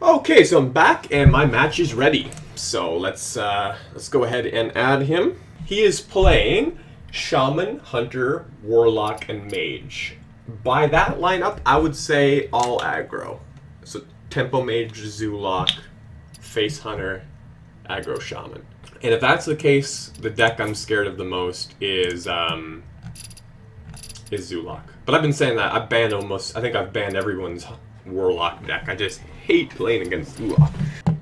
Okay, so I'm back and my match is ready. So let's go ahead and add him. He is playing Shaman, Hunter, Warlock, and Mage. By that lineup, I would say all aggro. So Tempo Mage, Zoolock, Face Hunter, aggro Shaman. And if that's the case, the deck I'm scared of the most is Zoolock. But I've been saying that I think I've banned everyone's Warlock deck. I just hate playing against Zoolock.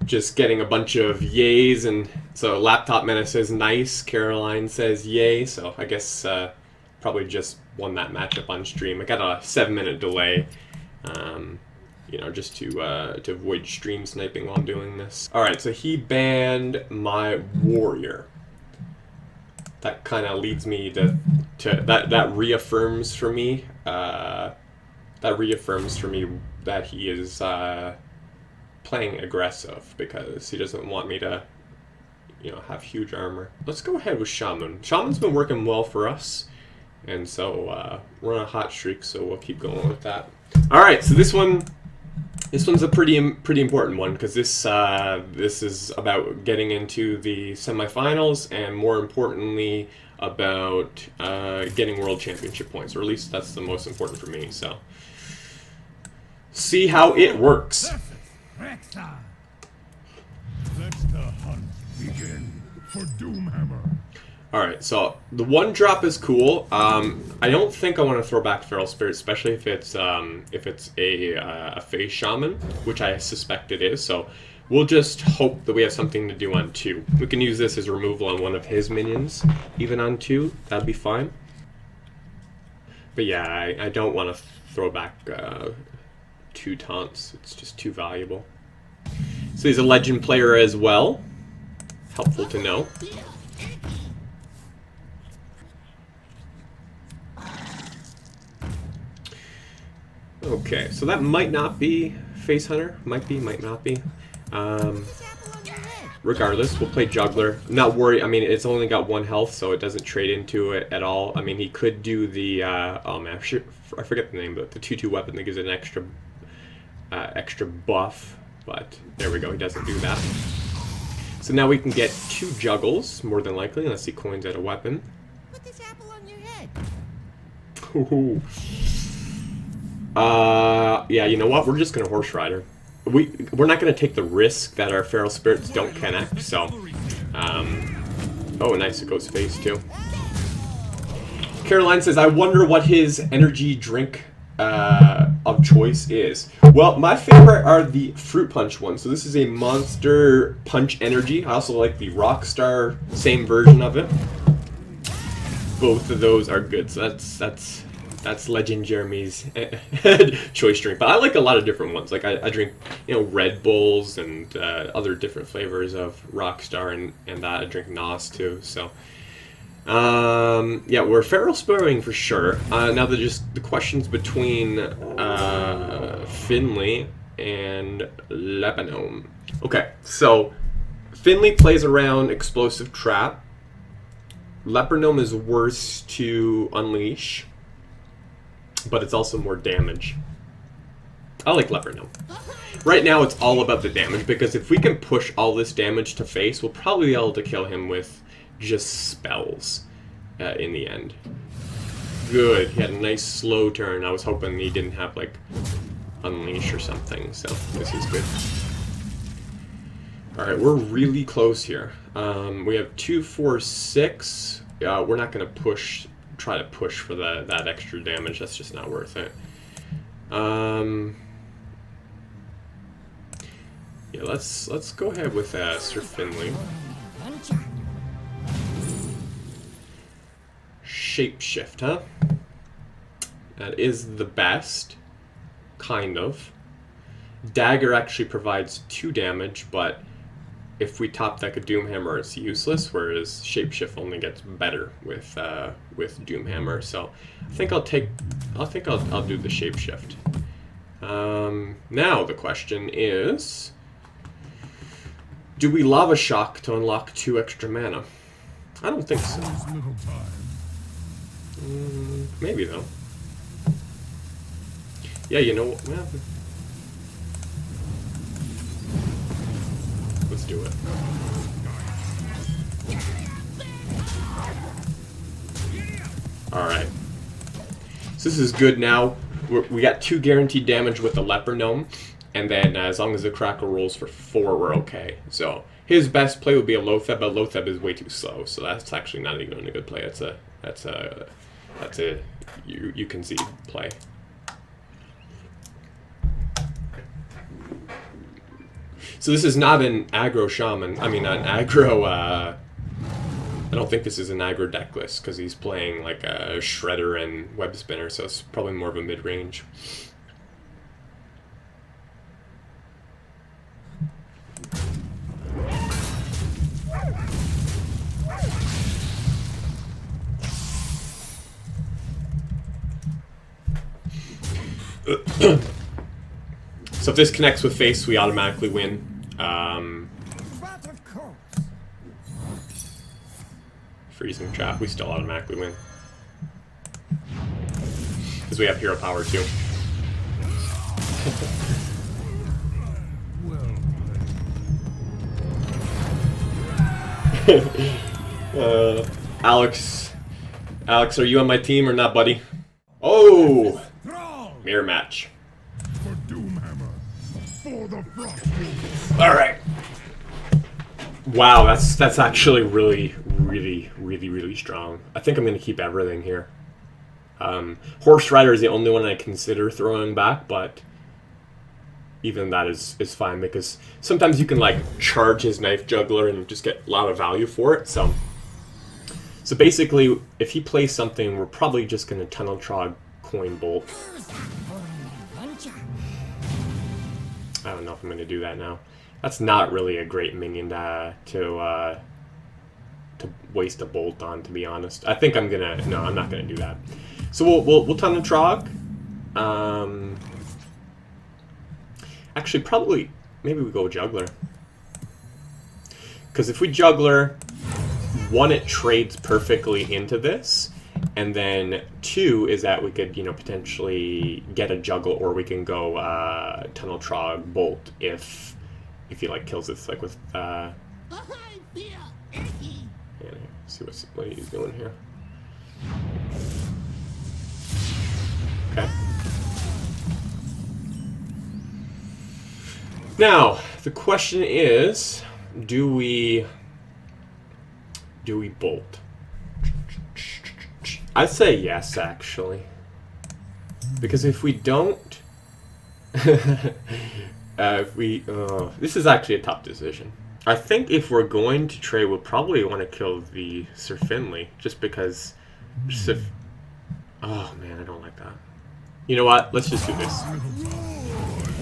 Just getting a bunch of yays, and so Laptop Menace says nice, Caroline says yay, so I guess probably just won that matchup on stream. I got a 7-minute delay, you know, just to avoid stream sniping while I'm doing this. Alright, so he banned my Warrior. That kind of leads me to that reaffirms for me, that he is playing aggressive because he doesn't want me to, you know, have huge armor. Let's go ahead with Shaman. Shaman's been working well for us, and so we're on a hot streak, so we'll keep going with that. All right, so this one's a pretty important one because this is about getting into the semifinals, and more importantly about getting world championship points, or at least that's the most important for me. So see how it works. Let the hunt begin for Doomhammer. Alright, so the one drop is cool. I don't think I want to throw back Feral Spirit, especially if it's a Phase Shaman, which I suspect it is. So we'll just hope that we have something to do on 2. We can use this as removal on one of his minions, even on 2. That'd be fine. But yeah, I don't want to throw back 2 taunts. It's just too valuable. So he's a legend player as well. Helpful to know. Okay, so that might not be Face Hunter. Might be, might not be. Regardless, we'll play Juggler. Not worry. I mean, it's only got 1 health, so it doesn't trade into it at all. I mean, he could do the oh man, I forget the name, but the 2/2 weapon that gives it an extra buff. But there we go. He doesn't do that. So now we can get 2 juggles, more than likely, unless he coins out a weapon. Put this apple on your head. Ooh. Yeah, you know what? We're just gonna Horse Rider. We're not gonna take the risk that our Feral Spirits don't connect. So, oh, nice. It goes face too. Caroline says, "I wonder what his energy drink of choice is." Well, my favorite are the Fruit Punch ones. So this is a Monster Punch Energy. I also like the Rockstar, same version of it. Both of those are good. So that's LegendJeremy's choice drink. But I like a lot of different ones. Like I drink, you know, Red Bulls and other different flavors of Rockstar, and I drink NOS too. So yeah, we're Feral Spurring for sure. Now the questions between Finley and Lebanon. Okay, so Finley plays around Explosive Trap. Leopardome is worse to unleash, but it's also more damage. I like Leopardome. Right now it's all about the damage, because if we can push all this damage to face, we'll probably be able to kill him with just spells in the end. Good. He had a nice slow turn. I was hoping he didn't have like unleash or something, so this is good. Alright, we're really close here. We have 2, 4, 6. We're not going to try to push for that extra damage. That's just not worth it. Yeah, let's go ahead with Sir Finley. Shapeshift, huh? That is the best, kind of. Dagger actually provides 2 damage, but if we top deck a Doomhammer, it's useless, whereas Shapeshift only gets better with Doomhammer. So I think I'll do the Shapeshift. Now the question is, do we Lava Shock to unlock 2 extra mana? I don't think so. Maybe though. Yeah, you know what? Well, do it. Alright. So this is good now. We got 2 guaranteed damage with the Leper Gnome, and then as long as the Crackle rolls for 4, we're okay. So his best play would be a Lotheb, but Lotheb is way too slow, so that's actually not even a good play. That's a you concede play. So this is not an aggro shaman. I mean, an aggro. I don't think this is an aggro deck list because he's playing like a Shredder and Web Spinner, so it's probably more of a mid range. So if this connects with face, we automatically win. Freezing trap, we still automatically win. Because we have hero power too. Alex, are you on my team or not, buddy? Oh! Mirror match. For Doomhammer. For the Frost. Alright. Wow, that's actually really strong. I think I'm going to keep everything here. Horse Rider is the only one I consider throwing back, but even that is fine because sometimes you can like charge his Knife Juggler and just get a lot of value for it. So basically, if he plays something, we're probably just going to Tunnel Trog Coin Bolt. I don't know if I'm going to do that now. That's not really a great minion to waste a bolt on, to be honest. I think I'm gonna. No, I'm not gonna do that. So we'll Tunnel Trog. Actually, probably maybe we go Juggler. Because if we Juggler, 1, it trades perfectly into this, and then 2 is that we could potentially get a Juggle, or we can go Tunnel Trog Bolt if he like kills this like with see what he's doing here. Okay. Now the question is, do we bolt? I'd say yes, actually, because if we don't, this is actually a tough decision. I think if we're going to trade, we'll probably want to kill the Sir Finley, just because oh man, I don't like that. You know what? Let's just do this.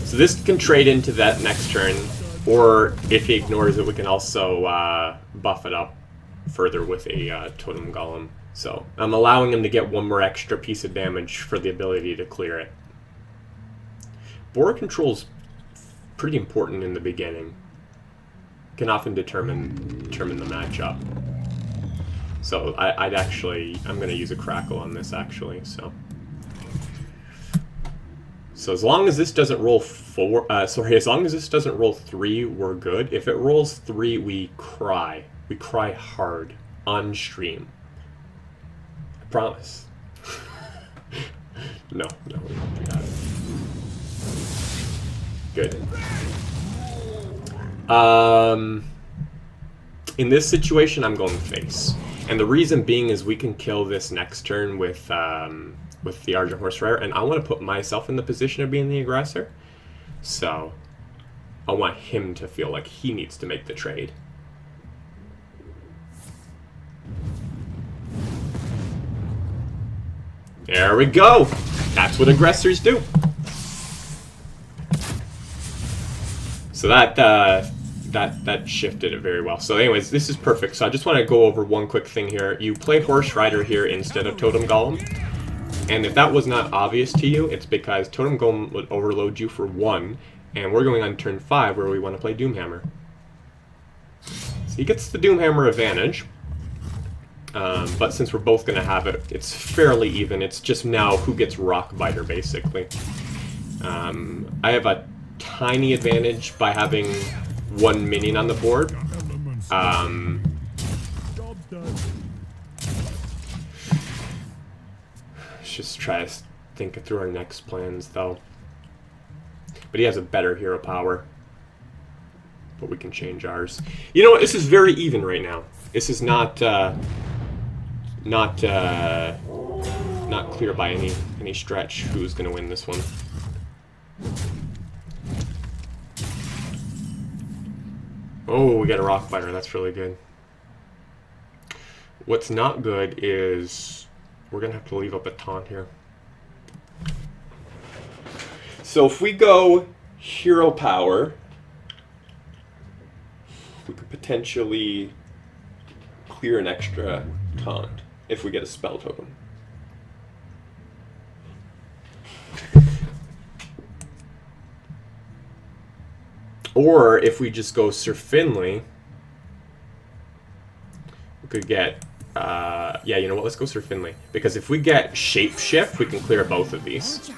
So this can trade into that next turn, or if he ignores it, we can also buff it up further with a Totem Golem. So I'm allowing him to get 1 more extra piece of damage for the ability to clear it. Board control's pretty important in the beginning. Can often determine the matchup. So I'm going to use a Crackle on this actually. So as long as this doesn't roll as long as this doesn't roll 3, we're good. If it rolls 3, we cry. We cry hard on stream. I promise. No, we won't do that. Good. In this situation, I'm going face, and the reason being is we can kill this next turn with the Argent Horse Rider, and I want to put myself in the position of being the aggressor, so I want him to feel like he needs to make the trade. There we go. That's what aggressors do. So that shifted it very well. So anyways, this is perfect. So I just want to go over one quick thing here. You play Horse Rider here instead of Totem Golem. And if that was not obvious to you, it's because Totem Golem would overload you for 1, and we're going on turn 5 where we want to play Doomhammer. So he gets the Doomhammer advantage. But since we're both going to have it, it's fairly even. It's just now who gets Rock Biter, basically. I have a tiny advantage by having one minion on the board. Elements. Job's done. Let's just try to think through our next plans, though. But he has a better hero power. But we can change ours. You know what? This is very even right now. This is not clear by any stretch who's going to win this one. Oh, we got a rock biter. That's really good. What's not good is we're going to have to leave up a taunt here. So if we go hero power, we could potentially clear an extra taunt if we get a spell token. Or if we just go Sir Finley, we could get, yeah, you know what, let's go Sir Finley. Because if we get Shapeshift, we can clear both of these.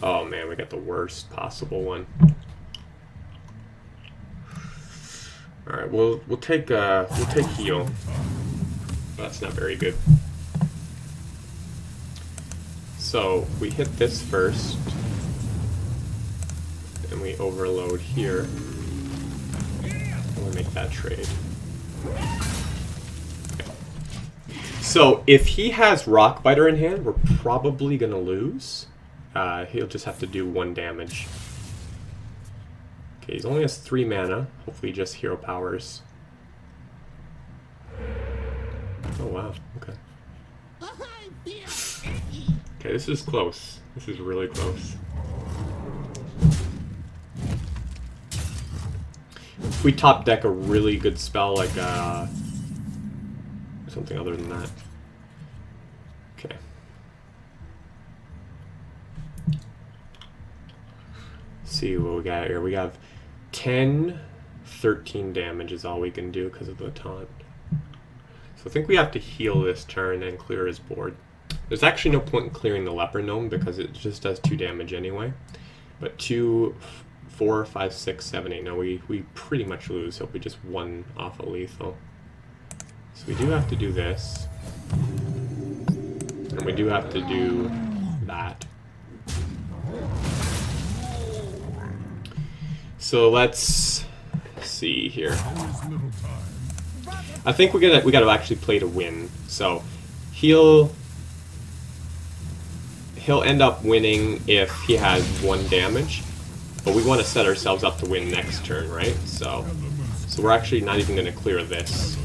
Oh man, we got the worst possible one. Alright, we'll take heal. That's not very good. So we hit this first. And we overload here. We'll make that trade. Okay. So if he has Rockbiter in hand, we're probably gonna lose. He'll just have to do 1 damage. Okay, he only has 3 mana. Hopefully just hero powers. Oh wow, okay. Okay, this is close. This is really close. If we top deck a really good spell like something other than that. Okay. Let's see what we got here. We have 10, 13 damage is all we can do because of the taunt. So I think we have to heal this turn and clear his board. There's actually no point in clearing the Leper Gnome because it just does 2 damage anyway. But 2, 4, 5, 6, 7, 8. No, we pretty much lose if we just 1 off a lethal. So we do have to do this. And we do have to do that. So let's see here. I think we gotta actually play to win. So he'll end up winning if he has 1 damage. But we want to set ourselves up to win next turn, right? So we're actually not even going to clear this.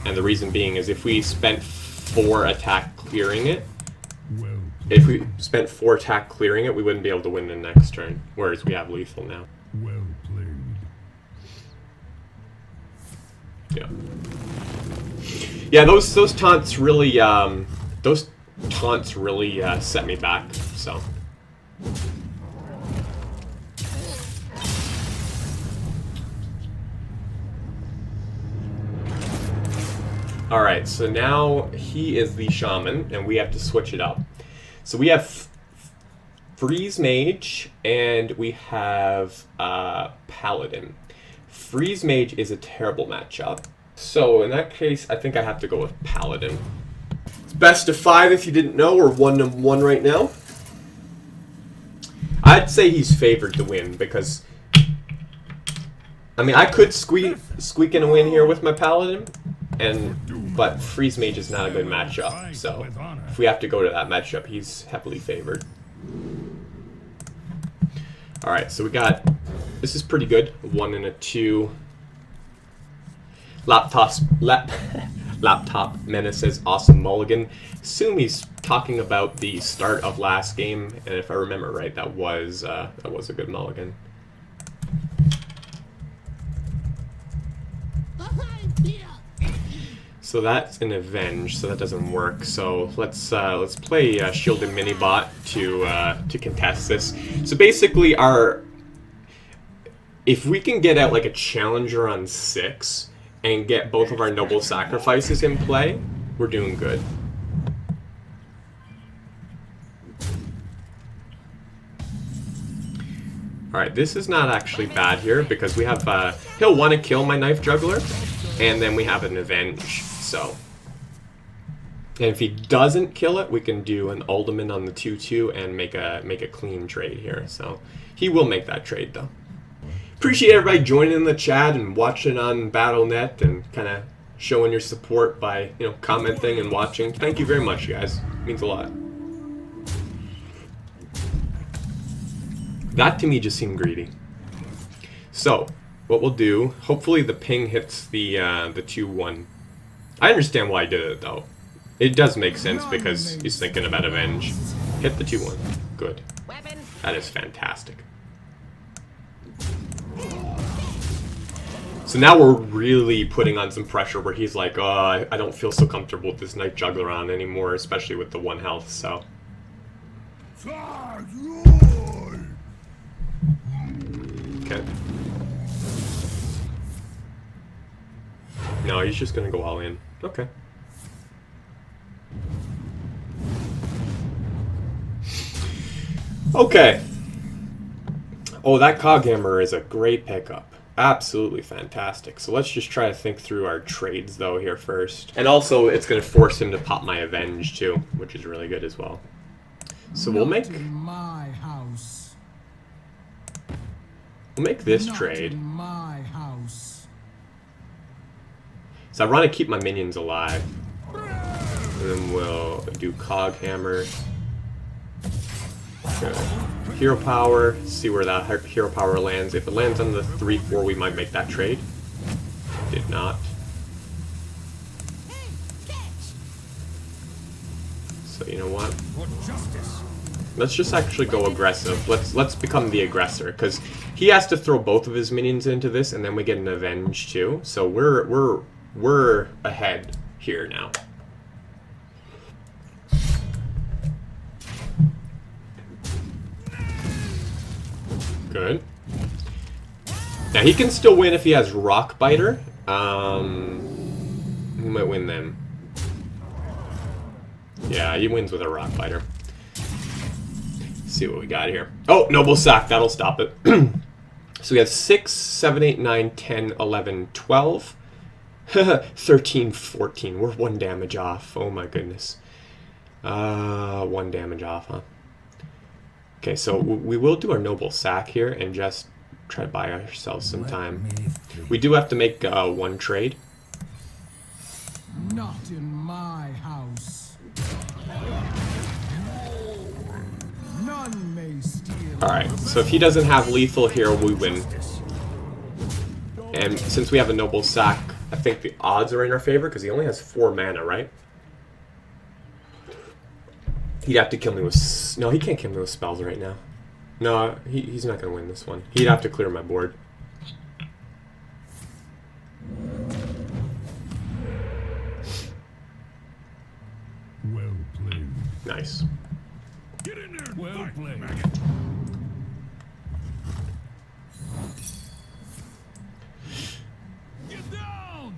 And the reason being is if we spent 4 attack clearing it, we wouldn't be able to win the next turn. Whereas we have lethal now. Well played. Yeah. Yeah, those taunts really set me back. So. Alright, so now he is the shaman, and we have to switch it up. So we have Freeze Mage, and we have Paladin. Freeze Mage is a terrible matchup. So in that case, I think I have to go with Paladin. It's best of 5 if you didn't know, or 1-1 right now. I'd say he's favored to win, because... I mean, I could squeak in a win here with my Paladin, but Freeze Mage is not a good matchup, so if we have to go to that matchup, he's heavily favored. Alright, so we got... This is pretty good. 1 and a 2. Laptop Menace says awesome mulligan. Assume he's talking about the start of last game, and if I remember right, that was a good mulligan. So that's an Avenge, so that doesn't work. So let's play Shielded Minibot to contest this. So basically, if we can get out like a Challenger on 6 and get both of our Noble Sacrifices in play, we're doing good. Alright, this is not actually bad here because we have, he'll want to kill my Knife Juggler, and then we have an Avenge, so. And if he doesn't kill it, we can do an Ultimate on the 2-2 and make a clean trade here, so. He will make that trade, though. Appreciate everybody joining in the chat and watching on Battle.net and kind of showing your support by, you know, commenting and watching. Thank you very much, guys. It means a lot. That to me just seemed greedy. So, what we'll do, hopefully the ping hits the 2-1. I understand why I did it, though. It does make sense because he's thinking about Avenge. Hit the 2-1. Good. That is fantastic. So now we're really putting on some pressure where he's like, oh, I don't feel so comfortable with this Knight Juggler on anymore, especially with the 1 health, so. Okay. No, he's just gonna go all in. Okay. Okay. Oh, that Coghammer is a great pickup. Absolutely fantastic. So let's just try to think through our trades, though, here first. And also, it's going to force him to pop my Avenge, too, which is really good as well. So we'll make... my house. We'll make this Not trade. in my house. So I want to keep my minions alive. And then we'll do Coghammer. Good. Hero Power. See where that Hero Power lands. If it lands on the 3-4, we might make that trade. Did not. So you know what? Let's just actually go aggressive. Let's become the aggressor, because he has to throw both of his minions into this, and then we get an Avenge too. So we're ahead here now. Good. Now he can still win if he has Rock Biter. He might win then. Yeah, he wins with a Rock Biter. Let's see what we got here. Oh, Noble Sack. That'll stop it. So we have 6, 7, 8, 9, 10, 11, 12. 13, 14. We're 1 damage off. Oh my goodness. 1 damage off, huh? Okay, so we will do our Noble Sack here and just try to buy ourselves some time. We do have to make 1 trade. Not in my house. None may steal. Alright, so if he doesn't have lethal here, we win. And since we have a Noble Sack, I think the odds are in our favor because he only has 4 mana, right? He'd have to kill me with... No, he can't kill me with spells right now. No, he's not going to win this one. He'd have to clear my board. Well played. Nice. Get in there. Well played. Get down.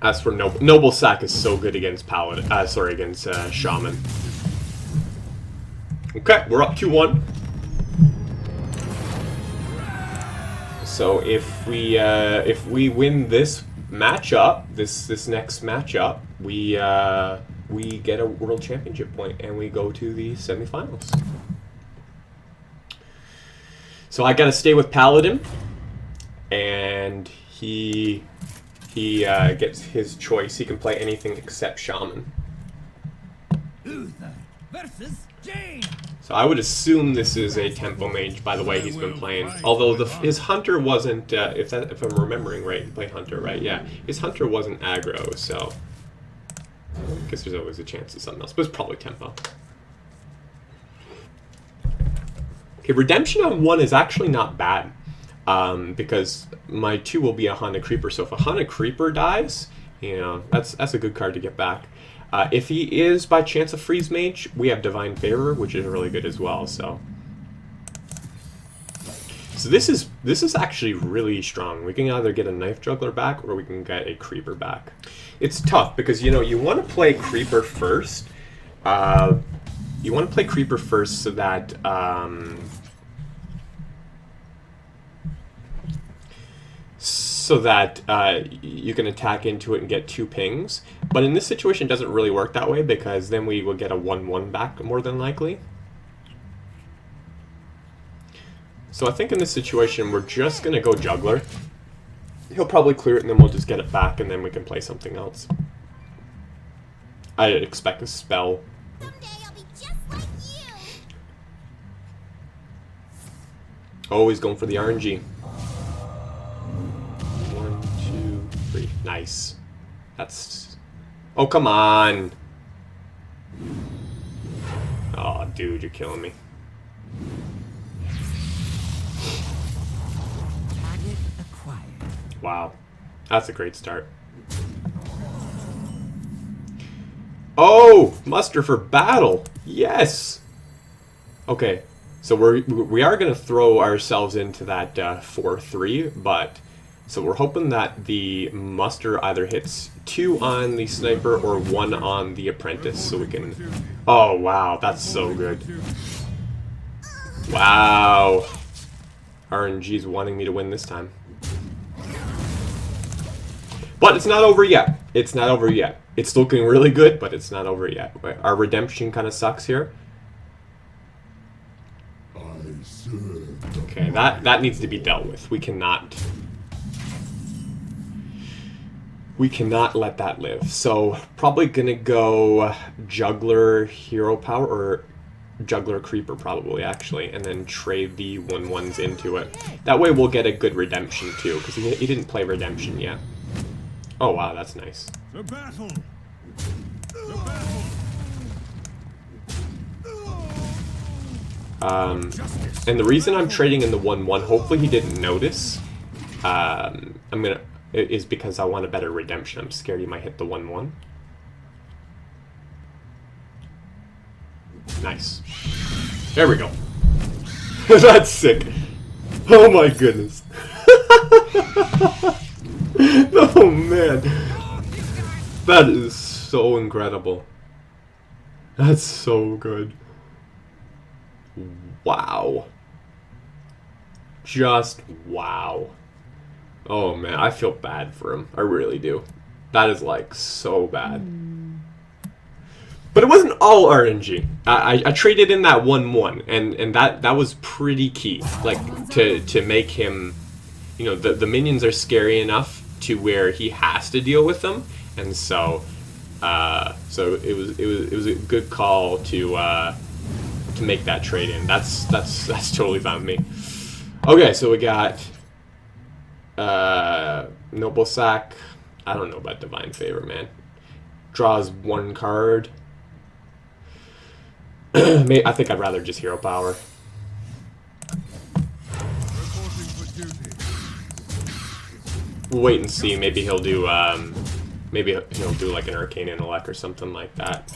As for Noble Sack is so good against Paladin. Against Shaman. Okay, we're up 2-1. So if we win this matchup, this next matchup, we get a World Championship point and we go to the semifinals. So I gotta stay with Paladin, and he gets his choice. He can play anything except Shaman. Uther versus Jane. So I would assume this is a Tempo Mage by the way he's been playing. Although his Hunter wasn't, if I'm remembering right, he played Hunter, right? Yeah, his Hunter wasn't aggro, so I guess there's always a chance it's something else, but it's probably Tempo. Okay, Redemption on 1 is actually not bad, because my 2 will be a Haunted Creeper. So if a Haunted Creeper dies, you know, that's a good card to get back. If he is by chance a Freeze Mage, we have Divine Favor, which is really good as well. So this is actually really strong. We can either get a Knife Juggler back or we can get a Creeper back. It's tough because you want to play Creeper first. You want to play Creeper first so that so that you can attack into it and get 2 pings. But in this situation, it doesn't really work that way because then we will get a 1/1 back more than likely. So I think in this situation, we're just going to go Juggler. He'll probably clear it and then we'll just get it back and then we can play something else. I expect a spell. Someday I'll be just like you. Oh, he's going for the RNG. 1, 2, 3. Nice. That's... Oh, come on. Oh, dude, you're killing me. Target acquired. Wow. That's a great start. Oh! Muster for battle! Yes! Okay. So we are going to throw ourselves into that 4-3, but... So we're hoping that the muster either hits 2 on the sniper or 1 on the apprentice, so we can... Oh, wow. That's so good. Wow. RNG's wanting me to win this time. But it's not over yet. It's not over yet. It's looking really good, but it's not over yet. Our redemption kind of sucks here. Okay, that needs to be dealt with. We cannot let that live. So probably gonna go Juggler Hero Power or Juggler Creeper probably actually, and then trade the 1/1s into it. That way we'll get a good redemption too, because he didn't play redemption yet. Oh wow, that's nice. The battle. And the reason I'm trading in the 1/1, hopefully he didn't notice, is because I want a better redemption. I'm scared he might hit the 1/1. Nice. There we go. That's sick. Oh my goodness. Oh man. That is so incredible. That's so good. Wow. Just wow. Oh man, I feel bad for him. I really do. That is like so bad. But it wasn't all RNG. I traded in that 1/1, and that was pretty key. Like to make him, you know, the minions are scary enough to where he has to deal with them, and so it was a good call to make that trade in. That's totally fine with me. Okay, so we got Noble Sack. I don't know about Divine Favor, man. Draws 1 card. I think I'd rather just Hero Power. We'll wait and see. Maybe he'll do like an Arcane Intellect or something like that.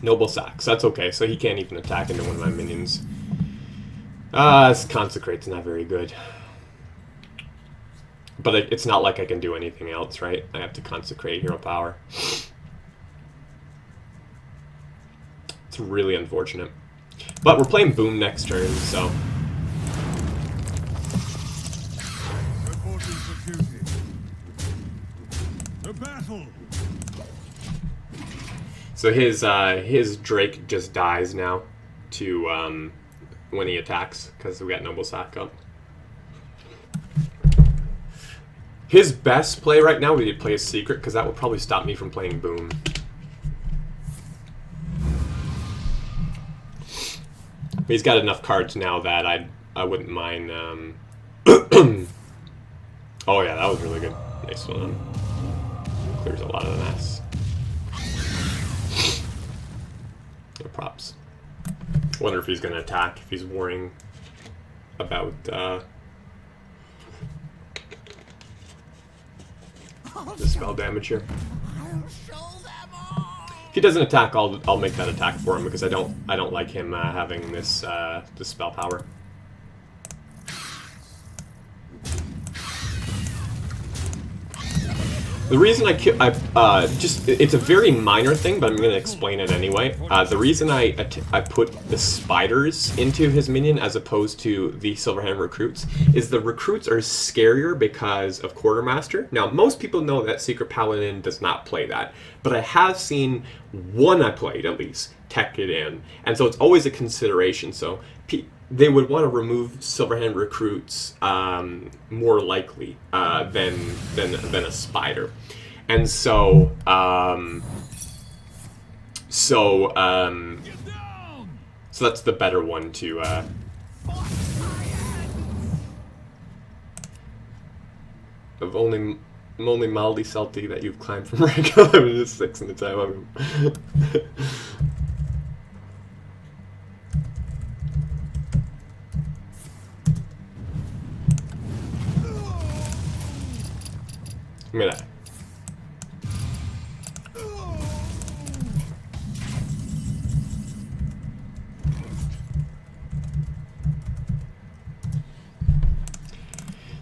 Noble Sacks. That's okay. So he can't even attack into one of my minions. This Consecrate's not very good. But it's not like I can do anything else, right? I have to Consecrate Hero Power. It's really unfortunate. But we're playing Boom next turn, so... Reporting for duty. The battle. So his Drake just dies now to when he attacks, because we got Noble Sack up. His best play right now would be to play a Secret, because that would probably stop me from playing Boom. But he's got enough cards now that I wouldn't mind. Oh yeah, that was really good. Nice one. Clears a lot of the mess. No props. Wonder if he's gonna attack. If he's worrying about. The spell damage here. If he doesn't attack, I'll make that attack for him because I don't like him having this this spell power. The reason it's a very minor thing, but I'm going to explain it anyway. The reason I put the spiders into his minion as opposed to the Silverhand recruits is the recruits are scarier because of Quartermaster. Now, most people know that Secret Paladin does not play that, but I have seen one I played, at least, tech it in. And so it's always a consideration. So they would want to remove Silverhand recruits more likely than a spider, and so so that's the better one to. I'm only mildly salty that you've climbed from rank 11 to 6 in the time. Look at that.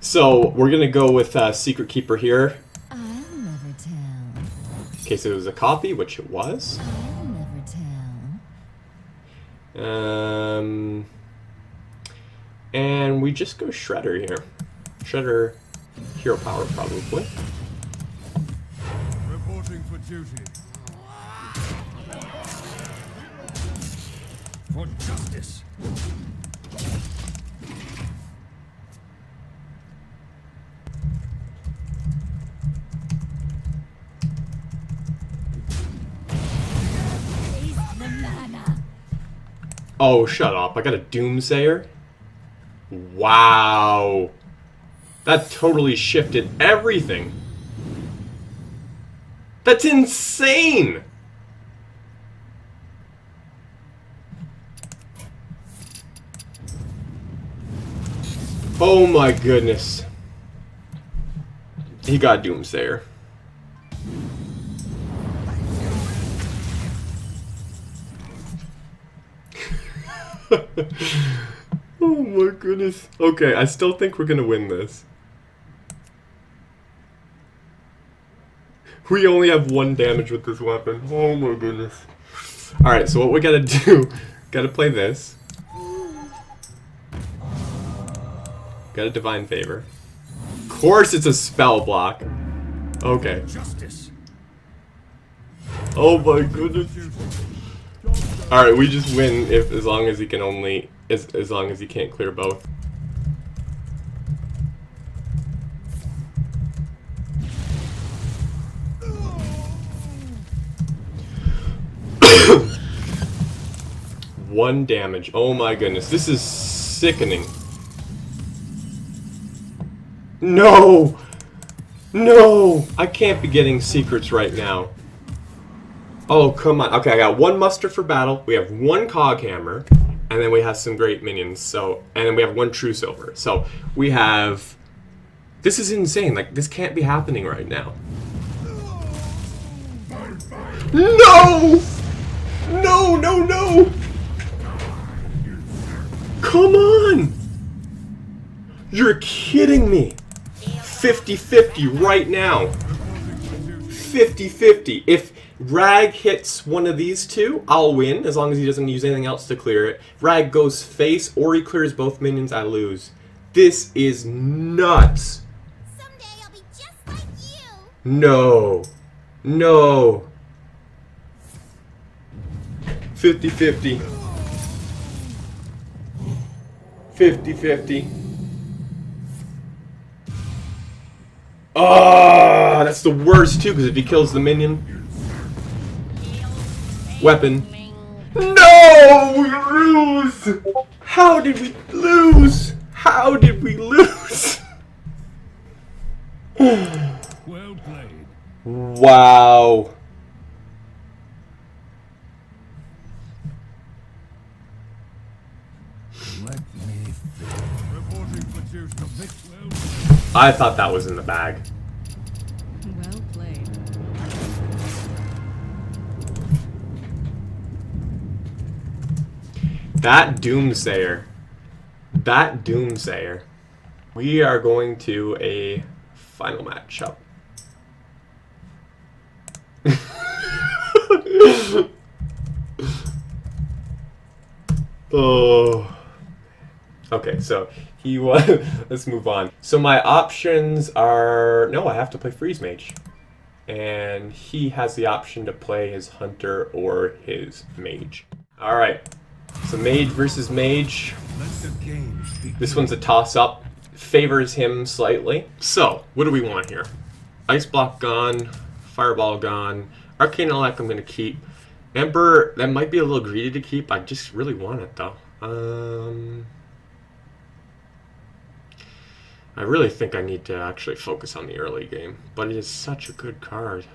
So we're gonna go with Secret Keeper here. I'll never tell. In case it was a copy, which it was. I'll never tell. And we just go Shredder here. Shredder. Hero power, probably. Reporting for duty. For justice. Oh, shut up. I got a Doomsayer? Wow. That totally shifted everything. That's insane! Oh my goodness. He got Doomsayer. Oh my goodness. Okay, I still think we're gonna win this. We only have 1 damage with this weapon. Oh my goodness. Alright, so what we gotta do, gotta play this. Got a Divine Favor. Of course it's a spell block. Okay. Justice. Oh my goodness. Alright, we just win if as long as he can only as long as he can't clear both. One damage. Oh my goodness. This is sickening. No! No! I can't be getting secrets right now. Oh, come on. Okay, I got 1 muster for battle. We have 1 cog hammer. And then we have some great minions. So, and then we have 1 true silver. So, we have... This is insane. Like, this can't be happening right now. No! No, no, no! Come on! You're kidding me! 50-50 right now. 50-50. If Rag hits one of these two, I'll win, as long as he doesn't use anything else to clear it. If Rag goes face or he clears both minions, I lose. This is nuts. Someday I'll be just like you. No. No. 50-50. 50-50. Oh, that's the worst too, because if he kills the minion... Weapon. No! We lose! How did we lose? How did we lose? Well played. Wow. Let me think. Reporting for duty. Well, I thought that was in the bag. Well played. That Doomsayer. That Doomsayer. We are going to a final matchup. Oh. Okay, so he was. Let's move on. So my options are no. I have to play Freeze Mage, and he has the option to play his Hunter or his Mage. All right. So Mage versus Mage. Let the games begin. This one's a toss-up. Favors him slightly. So what do we want here? Ice Block gone. Fireball gone. Arcane Elect I'm going to keep. Emperor, that might be a little greedy to keep. I just really want it though. I really think I need to actually focus on the early game, but it is such a good card.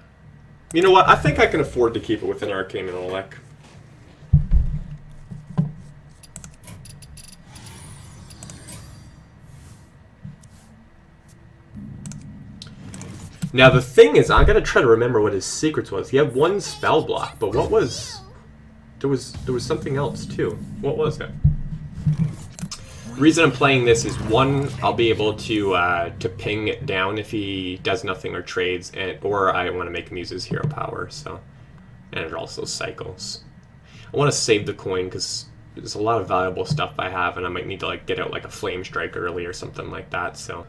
You know what? I think I can afford to keep it with an Arcane Elect. Now the thing is, I gotta try to remember what his secrets was. He had one spell block, but what was... There was something else too. What was it? The reason I'm playing this is one, I'll be able to ping it down if he does nothing or trades, or I want to make him use his hero power. So, and it also cycles. I want to save the coin because there's a lot of valuable stuff I have, and I might need to like get out like a flame strike early or something like that. So.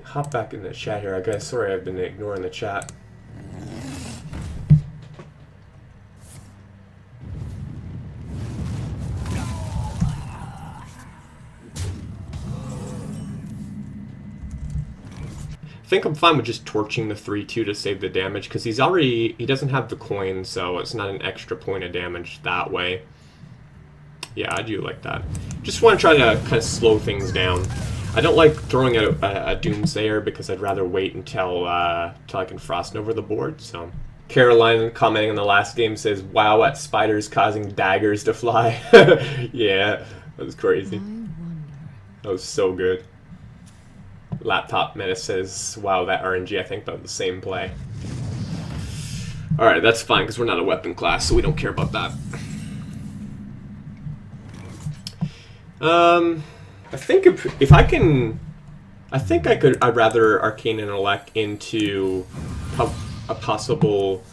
Hop back in the chat here, I guess. Sorry, I've been ignoring the chat. I think I'm fine with just torching the 3-2 to save the damage, because he doesn't have the coin, so it's not an extra point of damage that way. Yeah, I do like that. Just want to try to kind of slow things down. I don't like throwing out a Doomsayer because I'd rather wait until I can Frost Nova the board. So, Caroline commenting on the last game says, "Wow, at spiders causing daggers to fly." Yeah, that was crazy. That was so good. Laptop Menace says, "Wow, that RNG." I think about the same play. All right, that's fine because we're not a weapon class, so we don't care about that. I think if I can, I'd rather Arcane and Elect into a possible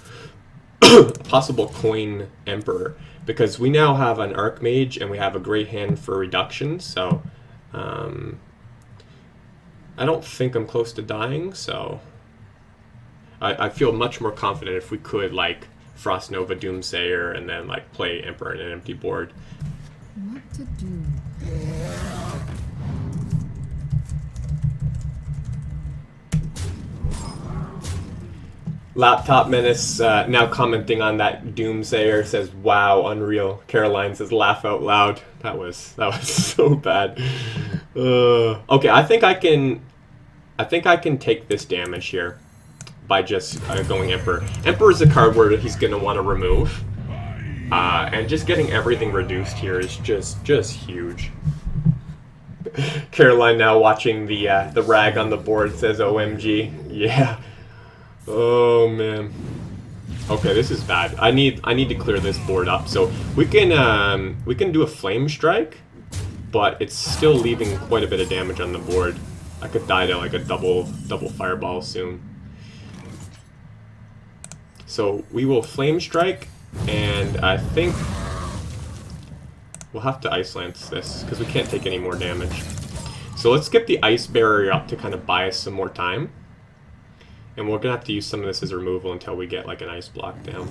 coin Emperor, because we now have an Archmage and we have a great hand for reduction. So I don't think I'm close to dying. So I feel much more confident if we could like Frost Nova Doomsayer and then like play Emperor in an empty board. What to do? Laptop Menace now commenting on that Doomsayer says, "Wow, unreal." Caroline says, "Laugh out loud." That was so bad. Okay, I think I can take this damage here by just going Emperor. Emperor is a card where he's gonna want to remove, and just getting everything reduced here is just huge. Caroline now watching the rag on the board says, "OMG." Yeah. Oh man. Okay, this is bad. I need to clear this board up. So we can do a flame strike, but it's still leaving quite a bit of damage on the board. I could die to like a double fireball soon. So we will flame strike, and I think we'll have to ice lance this because we can't take any more damage. So let's get the ice barrier up to kind of buy us some more time. And we're going to have to use some of this as removal until we get like an ice block down.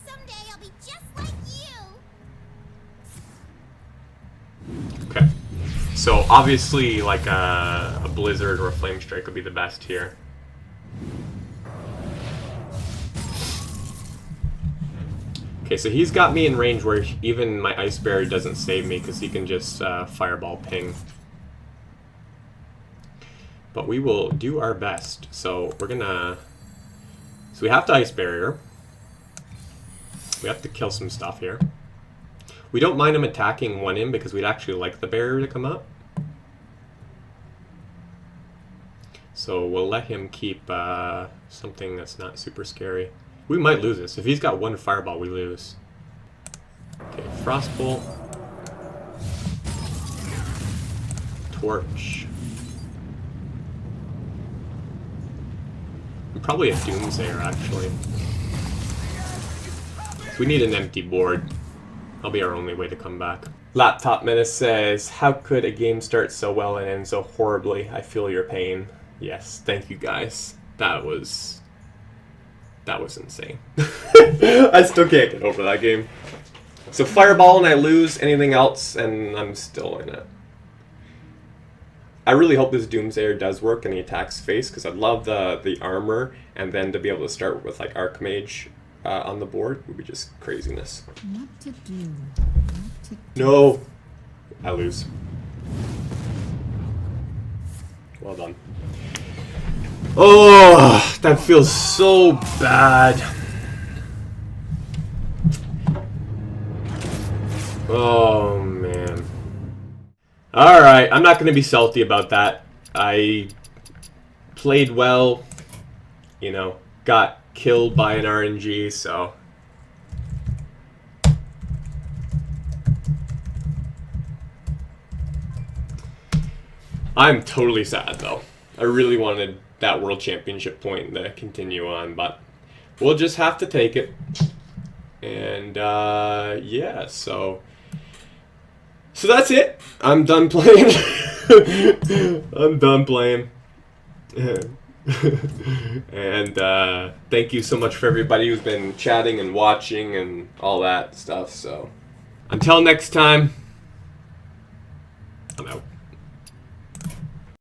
Someday I'll be just like you. Okay. So obviously like a blizzard or a flame strike would be the best here. Okay, so he's got me in range where even my ice barrier doesn't save me because he can just fireball ping. But we will do our best. So we're gonna... So we have to ice barrier. We have to kill some stuff here. We don't mind him attacking one in because we'd actually like the barrier to come up. So we'll let him keep something that's not super scary. We might lose this. If he's got one fireball, we lose. Okay, Frostbolt. Torch. Probably a Doomsayer, actually. We need an empty board. That'll be our only way to come back. Laptop Menace says, how could a game start so well and end so horribly? I feel your pain. Yes, thank you guys. That was insane. I still can't get over that game. So Fireball and I lose, anything else, and I'm still in it. I really hope this Doomsayer does work and he attacks face, because I'd love the armor, and then to be able to start with like Archmage on the board would be just craziness. What to do? What to do? No! I lose. Well done. Oh, that feels so bad. Oh, man. Alright, I'm not going to be salty about that. I played well, you know, got killed by an RNG, so... I'm totally sad, though. I really wanted that World Championship point to continue on, but we'll just have to take it. And, yeah, so that's it. I'm done playing. I'm done playing. And, thank you so much for everybody who's been chatting and watching and all that stuff, so. Until next time, I'm out.